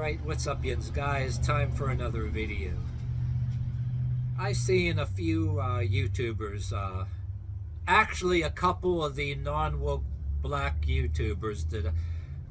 Alright, what's up, yins guys? Time for another video. I seen a few YouTubers, actually a couple of the non-woke black YouTubers that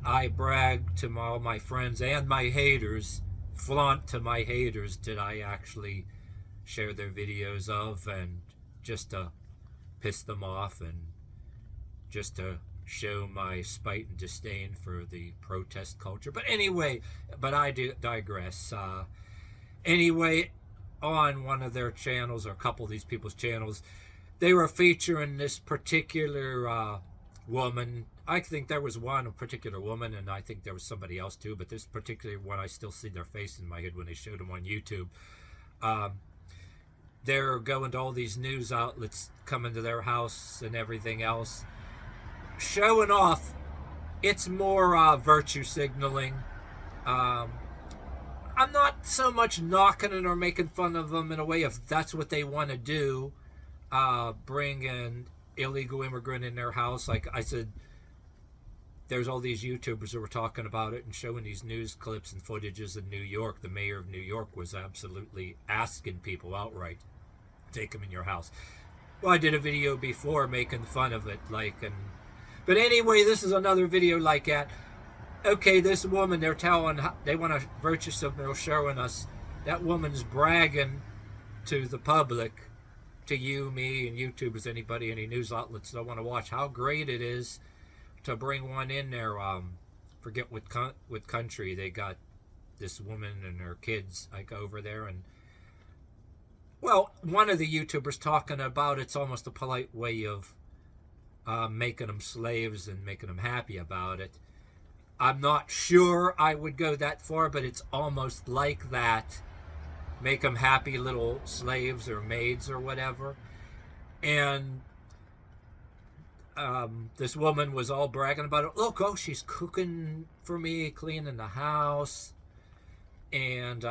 I brag to all my friends and my haters, flaunt to my haters that I actually share their videos of, and just to piss them off and just to show my spite and disdain for the protest culture. But anyway, I do digress. Anyway, on one of their channels, or a couple of these people's channels, they were featuring this particular woman. I think there was one particular woman, and I think there was somebody else too, but this particular one, I still see their face in my head when they showed them on YouTube. They're going to all these news outlets, coming to their house and everything else, showing off. It's more virtue signaling. I'm not so much knocking it or making fun of them in a way, if that's what they want to do, bring an illegal immigrant in their house. Like I said, there's all these YouTubers who were talking about it and showing these news clips and footages in New York. The mayor of New York was absolutely asking people outright, take them in your house. Well, I did a video before making fun of it, but anyway, this is another video like that. Okay, this woman, they're telling, they want to virtue signal, showing us that woman's bragging to the public, to you, me, and YouTubers, anybody, any news outlets that want to watch, how great it is to bring one in there. Forget what country they got this woman and her kids over there, and well, one of the YouTubers talking about it's almost a polite way of making them slaves and making them happy about it. I'm not sure I would go that far, but it's almost like that. Make them happy little slaves or maids or whatever. And this woman was all bragging about it. Look, oh, she's cooking for me, cleaning the house. And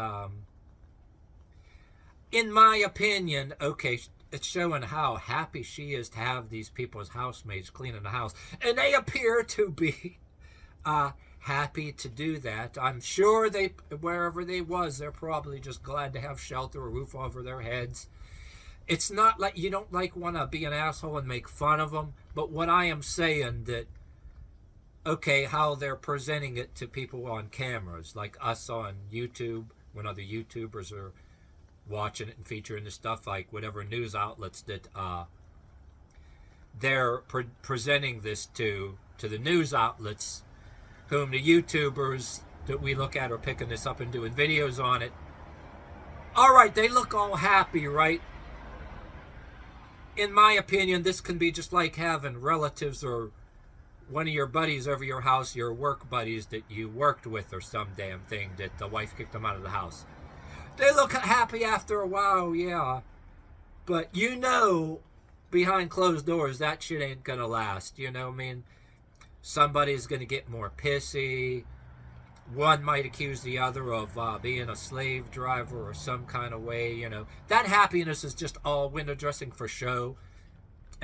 in my opinion, okay, it's showing how happy she is to have these people as housemates cleaning the house. And they appear to be happy to do that. I'm sure they, wherever they was, they're probably just glad to have shelter, a roof over their heads. It's not like you don't want to be an asshole and make fun of them, but what I am saying that, okay, how they're presenting it to people on cameras, like us on YouTube, when other YouTubers are watching it and featuring this stuff, like whatever news outlets that they're presenting this to the news outlets, whom the YouTubers that we look at are picking this up and doing videos on it. All right, they look all happy, right? In my opinion, this can be just like having relatives or one of your buddies over your house, your work buddies that you worked with or some damn thing that the wife kicked them out of the house. They look happy after a while, yeah. But you know, behind closed doors, that shit ain't gonna last. You know what I mean? Somebody's gonna get more pissy. One might accuse the other of being a slave driver or some kind of way, you know. That happiness is just all window dressing for show.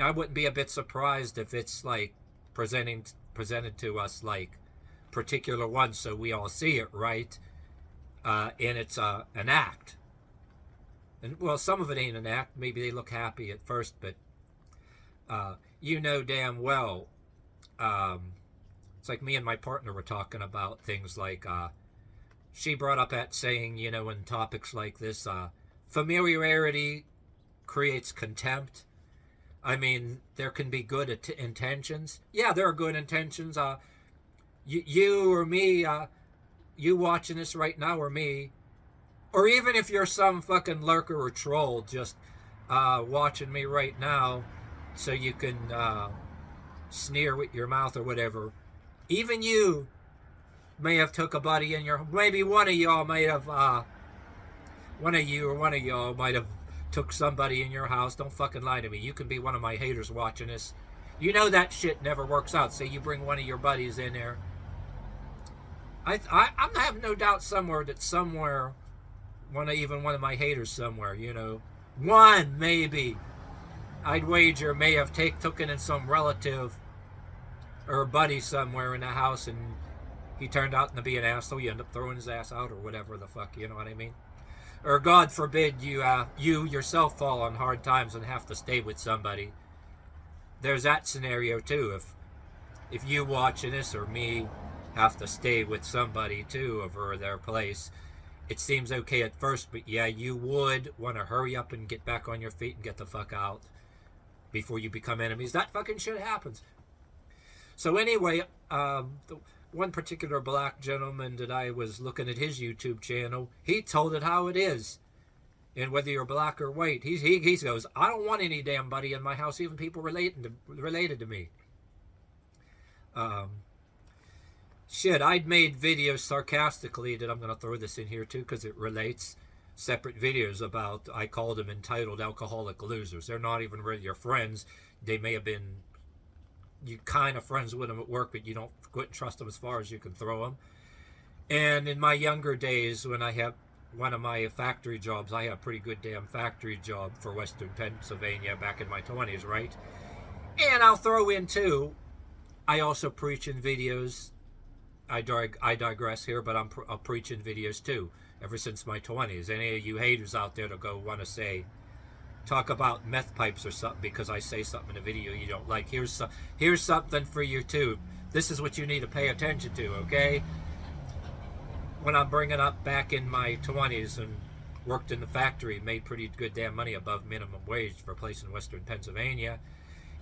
I wouldn't be a bit surprised if it's like presented to us like particular ones so we all see it, right? And it's an act. And well, some of it ain't an act. Maybe they look happy at first, but you know damn well, it's like me and my partner were talking about things like, she brought up at saying, you know, in topics like this, familiarity creates contempt. I mean, there can be good intentions. Yeah, there are good intentions. You or me, you watching this right now, or me, or even if you're some fucking lurker or troll just watching me right now so you can sneer with your mouth or whatever, even you may have took a buddy in your, maybe one of y'all might have took somebody in your house. Don't fucking lie to me. You can be one of my haters watching this. You know that shit never works out. Say you bring one of your buddies in there. I'm having no doubt somewhere, one of my haters somewhere, you know, one maybe, I'd wager may have taken in some relative or buddy somewhere in the house and he turned out to be an asshole, you end up throwing his ass out or whatever the fuck, you know what I mean? Or God forbid you yourself fall on hard times and have to stay with somebody. There's that scenario too. If you watching this or me have to stay with somebody too over their place, it seems okay at first, but yeah, you would want to hurry up and get back on your feet and get the fuck out before you become enemies. That fucking shit happens. So anyway, the one particular black gentleman that I was looking at his YouTube channel, he told it how it is. And whether you're black or white, he goes, I don't want any damn buddy in my house, even people related to me. Shit, I'd made videos sarcastically that I'm going to throw this in here too because it relates. Separate videos about, I called them entitled alcoholic losers. They're not even really your friends. They may have been, you kind of friends with them at work, but you don't couldn't trust them as far as you can throw them. And in my younger days, when I had one of my factory jobs, I had a pretty good damn factory job for Western Pennsylvania back in my 20s, right? And I'll throw in too, I also preach in videos. I digress here, but I'm preaching videos too, ever since my 20s. Any of you haters out there to go want to say, talk about meth pipes or something because I say something in a video you don't like. Here's something for you too. This is what you need to pay attention to, okay? When I'm bringing up back in my 20s and worked in the factory, made pretty good damn money above minimum wage for a place in Western Pennsylvania.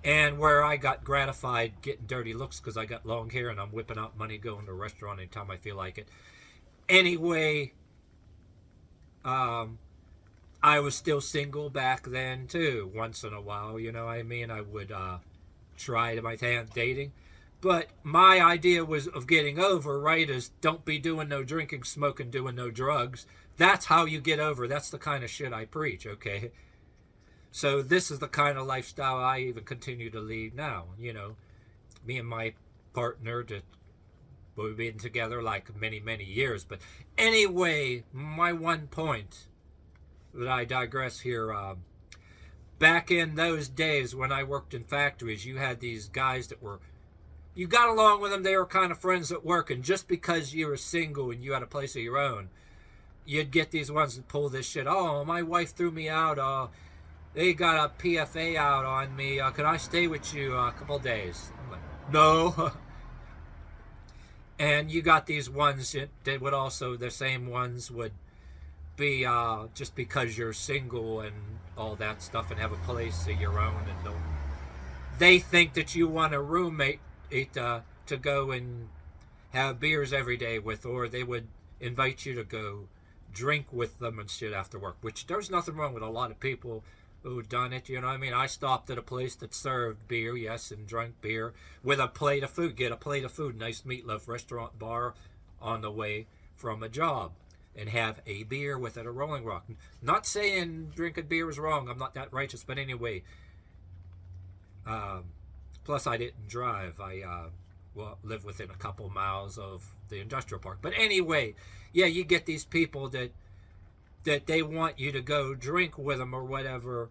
And where I got gratified getting dirty looks because I got long hair and I'm whipping out money going to a restaurant anytime I feel like it. Anyway, I was still single back then too, once in a while, you know what I mean? I would try to my hand dating. But my idea was of getting over, right, is don't be doing no drinking, smoking, doing no drugs. That's how you get over. That's the kind of shit I preach, okay? So this is the kind of lifestyle I even continue to lead now. You know, me and my partner, we've been together like many, many years. But anyway, my one point that I digress here, back in those days when I worked in factories, you had these guys that were, you got along with them, they were kind of friends at work, and just because you were single and you had a place of your own, you'd get these ones that pull this shit. Oh, my wife threw me out. They got a PFA out on me. Could I stay with you a couple days? I'm like, no. And you got these ones that would also, the same ones would be just because you're single and all that stuff and have a place of your own, and they think that you want a roommate to go and have beers every day with, or they would invite you to go drink with them and shit after work, which there's nothing wrong with a lot of people who done it, you know what I mean? I stopped at a place that served beer, yes, and drank beer with a plate of food. Get a plate of food, nice meatloaf restaurant bar on the way from a job, and have a beer with it, a Rolling Rock. Not saying drinking beer is wrong, I'm not that righteous, but anyway. Plus I didn't drive. I live within a couple miles of the industrial park. But anyway, yeah, you get these people that they want you to go drink with them or whatever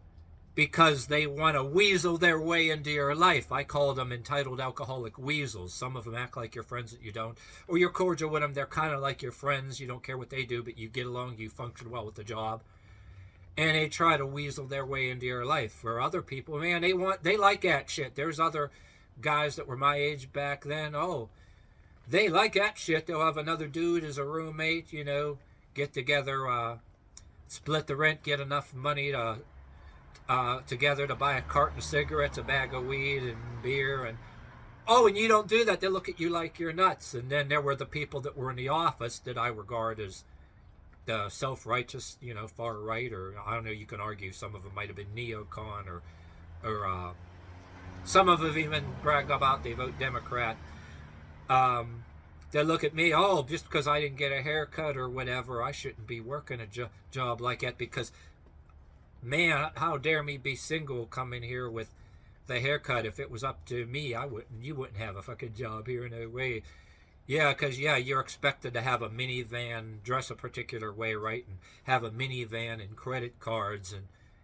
because they want to weasel their way into your life. I call them entitled alcoholic weasels. Some of them act like your friends that you don't. Or you're cordial with them. They're kind of like your friends. You don't care what they do, but you get along. You function well with the job. And they try to weasel their way into your life. For other people, man, they like that shit. There's other guys that were my age back then. Oh, they like that shit. They'll have another dude as a roommate, you know, get together, split the rent, get enough money to together to buy a carton of cigarettes, a bag of weed, and beer. And oh, and you don't do that. They look at you like you're nuts. And then there were the people that were in the office that I regard as the self-righteous, you know, far right, or I don't know. You can argue some of them might have been neocon, or some of them even brag about they vote Democrat. They look at me, oh, just because I didn't get a haircut or whatever, I shouldn't be working a job like that because, man, how dare me be single, come in here with the haircut. If it was up to me, you wouldn't have a fucking job here, no way. Yeah, because, yeah, you're expected to have a minivan, dress a particular way, right, and have a minivan and credit cards and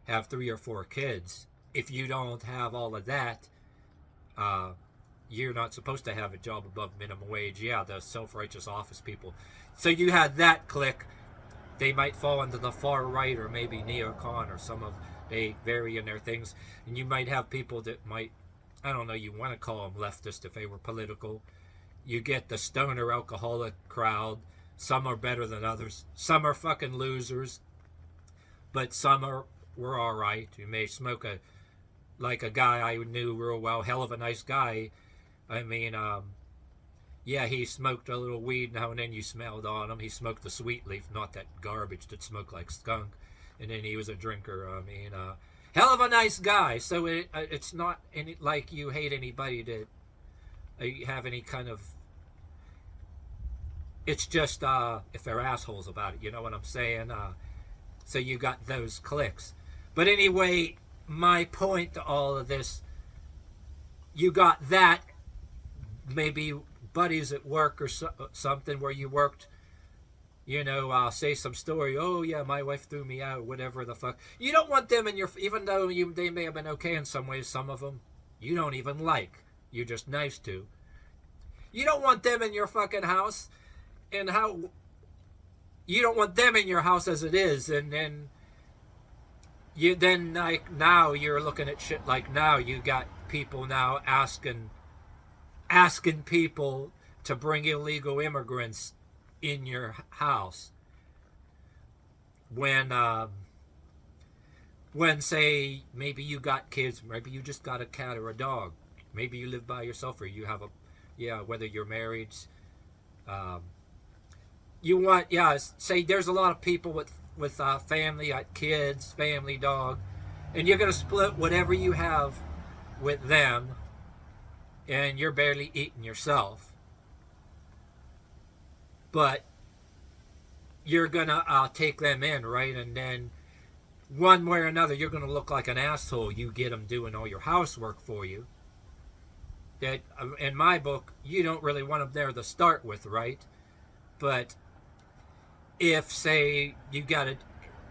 have 3 or 4 kids. If you don't have all of that, you're not supposed to have a job above minimum wage. Yeah, the self-righteous office people. So you had that clique. They might fall into the far right or maybe neocon or some of, they vary in their things. And you might have people that might, I don't know, you want to call them leftist if they were political. You get the stoner alcoholic crowd. Some are better than others. Some are fucking losers. But some were all right. You may smoke like a guy I knew real well, hell of a nice guy. I mean, yeah, he smoked a little weed now and then you smelled on him. He smoked the sweet leaf, not that garbage that smoked like skunk. And then he was a drinker. I mean, hell of a nice guy. So it's not like you hate anybody that have any kind of... It's just if they're assholes about it, you know what I'm saying? So you got those cliques. But anyway, my point to all of this, you got that, maybe buddies at work or something where you worked, you know, say some story, oh yeah, my wife threw me out, whatever the fuck. You don't want them in your, even though they may have been okay in some ways, some of them you don't even like, you're just nice to. You don't want them in your fucking house. And how you don't want them in your house as it is, and then like now you're looking at shit like now you got people now asking people to bring illegal immigrants in your house when say maybe you got kids, maybe you just got a cat or a dog, maybe you live by yourself or you have whether you're married, you want, say there's a lot of people with family, kids, family, dog, and you're going to split whatever you have with them, and you're barely eating yourself. But you're going to take them in, right? And then one way or another, you're going to look like an asshole. You get them doing all your housework for you. That, in my book, you don't really want them there to start with, right? But if, say, you got it,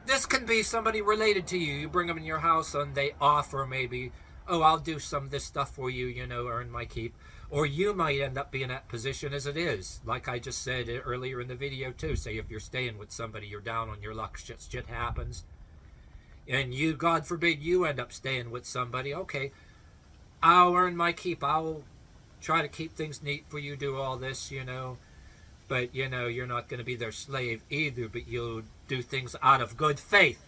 this can be somebody related to you. You bring them in your house and they offer maybe, oh, I'll do some of this stuff for you, you know, earn my keep. Or you might end up being in that position as it is. Like I just said earlier in the video too. Say if you're staying with somebody, you're down on your luck, shit happens. And you, God forbid, you end up staying with somebody. Okay, I'll earn my keep. I'll try to keep things neat for you, do all this, you know. But, you know, you're not going to be their slave either, but you'll do things out of good faith,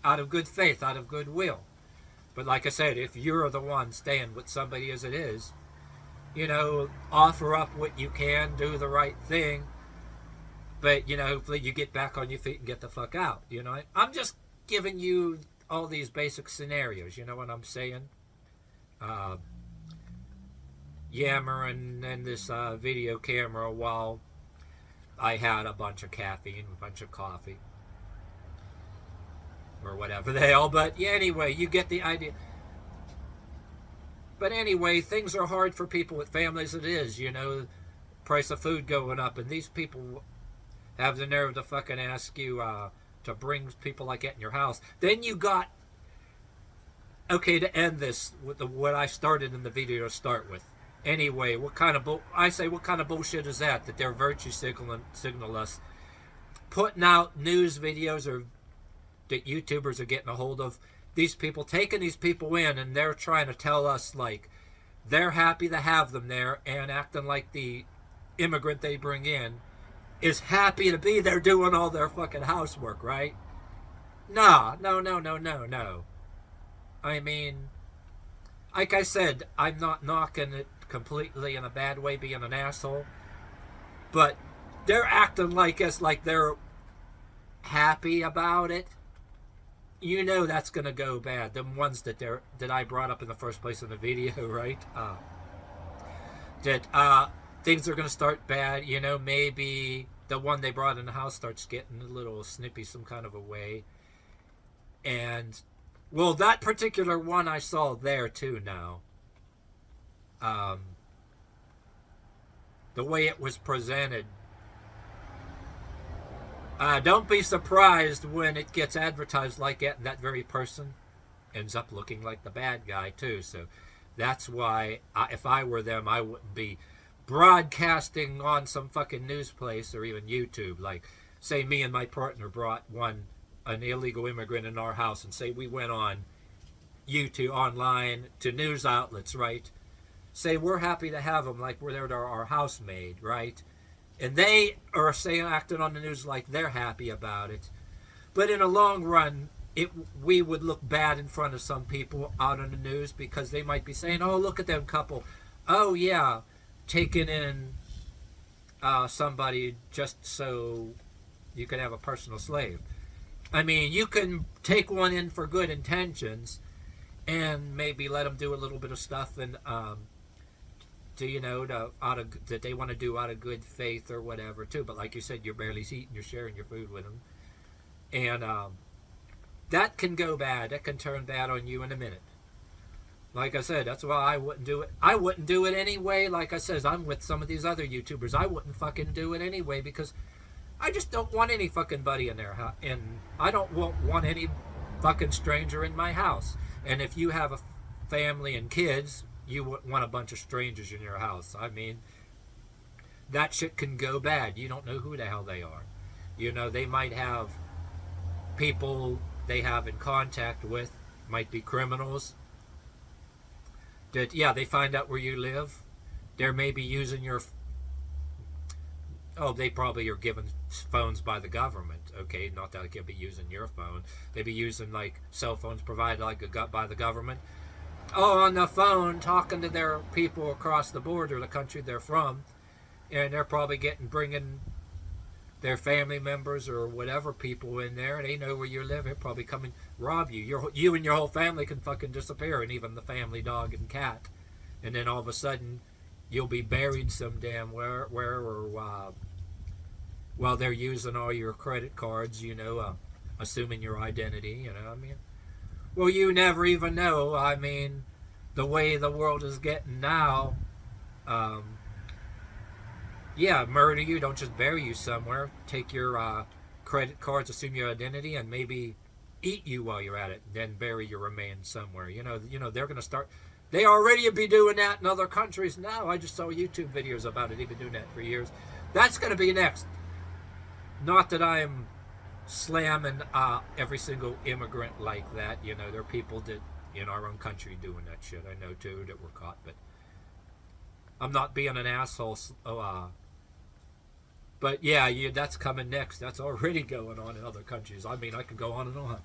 out of goodwill. But like I said, if you're the one staying with somebody as it is, you know, offer up what you can, do the right thing, but, you know, hopefully you get back on your feet and get the fuck out, you know. I'm just giving you all these basic scenarios, you know what I'm saying? Yammering in this video camera while I had a bunch of caffeine, a bunch of coffee, or whatever the hell. But yeah, anyway, you get the idea. But anyway, things are hard for people with families. It is, you know, price of food going up, and these people have the nerve to fucking ask you to bring people like that in your house. Then you got, okay, to end this with what I started in the video to start with. Anyway, what kind of bullshit is that? That they're virtue signal us, putting out news videos or that YouTubers are getting a hold of these people, taking these people in, and they're trying to tell us like they're happy to have them there and acting like the immigrant they bring in is happy to be there doing all their fucking housework, right? No. I mean, like I said, I'm not knocking it completely in a bad way, being an asshole, but they're acting like us, like they're happy about it. You know that's gonna go bad. Them ones that I brought up in the first place in the video, right? That things are gonna start bad. You know, maybe the one they brought in the house starts getting a little snippy some kind of a way, and well, that particular one I saw there too now. The way it was presented. Don't be surprised when it gets advertised like that, and that very person ends up looking like the bad guy too. So That's why, if I were them, I wouldn't be broadcasting on some fucking news place or even YouTube. Like, say me and my partner brought an illegal immigrant in our house, and say we went on YouTube online to news outlets, right? Say we're happy to have them, like we're there to our housemaid, right? And they are saying, acting on the news like they're happy about it. But in the long run, we would look bad in front of some people out on the news, because they might be saying, "Oh, look at them couple. Oh yeah, taking in somebody just so you can have a personal slave." I mean, you can take one in for good intentions, and maybe let them do a little bit of stuff, and that they want to do out of good faith or whatever too. But like you said, you're barely eating, you're sharing your food with them, and that can go bad. That can turn bad on you in a minute. Like I said, that's why I wouldn't do it. I wouldn't do it anyway. Like I says, I'm with some of these other YouTubers. I wouldn't fucking do it anyway, because I just don't want any fucking buddy in there. And I don't want any fucking stranger in my house. And if you have a family and kids, you wouldn't want a bunch of strangers in your house. I mean, that shit can go bad. You don't know who the hell they are. You know, they might have people they have in contact with, might be criminals, that, yeah, they find out where you live. They're maybe using your, they probably are given phones by the government. Okay, not that they could be using your phone. They'd be using, like, cell phones provided by the government. On the phone, talking to their people across the border, the country they're from, and they're probably bringing their family members or whatever people in there. They know where you live. They'll probably come and rob you. You and your whole family can fucking disappear, and even the family dog and cat. And then all of a sudden, you'll be buried some damn where or while they're using all your credit cards, assuming your identity, I mean. Well, you never even know. I mean, the way the world is getting now, murder you, don't just bury you somewhere. Take your credit cards, assume your identity, and maybe eat you while you're at it, then bury your remains somewhere. They're going to start. They already be doing that in other countries now. I just saw YouTube videos about it. They've been doing that for years. That's going to be next. Not that I'm slamming every single immigrant like that. There are people that in our own country doing that shit. I know too that were caught, but I'm not being an asshole. But yeah, that's coming next. That's already going on in other countries. I mean, I could go on and on.